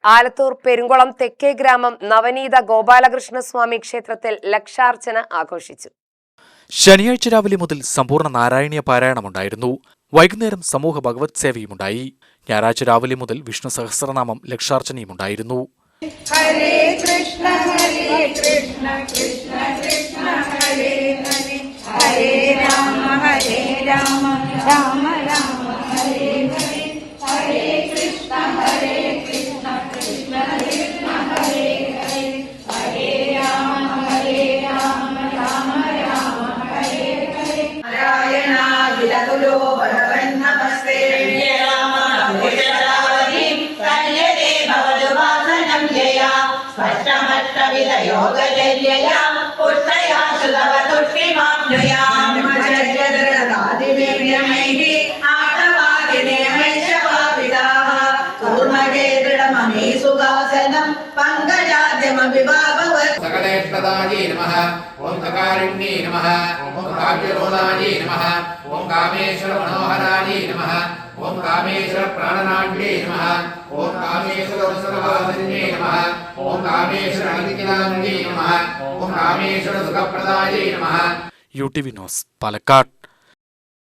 ആലത്തൂർ പെരുങ്കുളം തെക്കേ ഗ്രാമം നവനീത ഗോപാലകൃഷ്ണസ്വാമി ക്ഷേത്രത്തിൽ ലക്ഷാർച്ചന ആഘോഷിച്ചു. ശനിയാഴ്ച രാവിലെ മുതൽ സമ്പൂർണ്ണ നാരായണീയ പാരായണമുണ്ടായിരുന്നു. വൈകുന്നേരം സമൂഹ ഭഗവത് സേവയുമുണ്ടായി. ഞായറാഴ്ച രാവിലെ മുതൽ വിഷ്ണു സഹസ്രനാമം ലക്ഷാർച്ചനയുമുണ്ടായിരുന്നു. ഹരേ കൃഷ്ണ കൃഷ്ണ കൃഷ്ണ ഹരേ ഹരേ ഹരേ രാമ രാമ രാമ ഹരേ ഹരേ ഹരേ കൃഷ്ണ കൃഷ്ണ കൃഷ്ണ ഹരേ ഹരേ ഹരേ രാമ രാമ ഹരേ ഹരേ നാരായണ വിലകുലോ ഭഗവൻ നമസ്തേ യോഗചര്യയാ പുത്രയാ സുതവതുഷ്ടിമാപ്നുയാ നമചര്യദൃഢാതിവീര്യമൈഹി ആടവാദിനേമൈശവാവിദാഃ കൂർമകേ ദൃഢമമീ സുഖാസനം പങ്കജാദ്യമഭിഭാവവത് സകലേഷ്ടദായേ നമഃ ഓം സകാരുണ്യേ നമഃ ഓം കാവ്യരോധായേ നമഃ ഓം കാമേശ്വര മനോഹരായേ നമഃ ഓം കാമേശ്വര പ്രാണനാഢ്യേ നമഃ ഓം കാമേശ്വര വത്സലവാസിന്യേ നമഃ ഓം കാമേശ്വര അനിതികിലാംഗേ നമഃ ഓം കാമേശ്വര സുഖപ്രദായേ നമഃ. UTV news, Palakkad.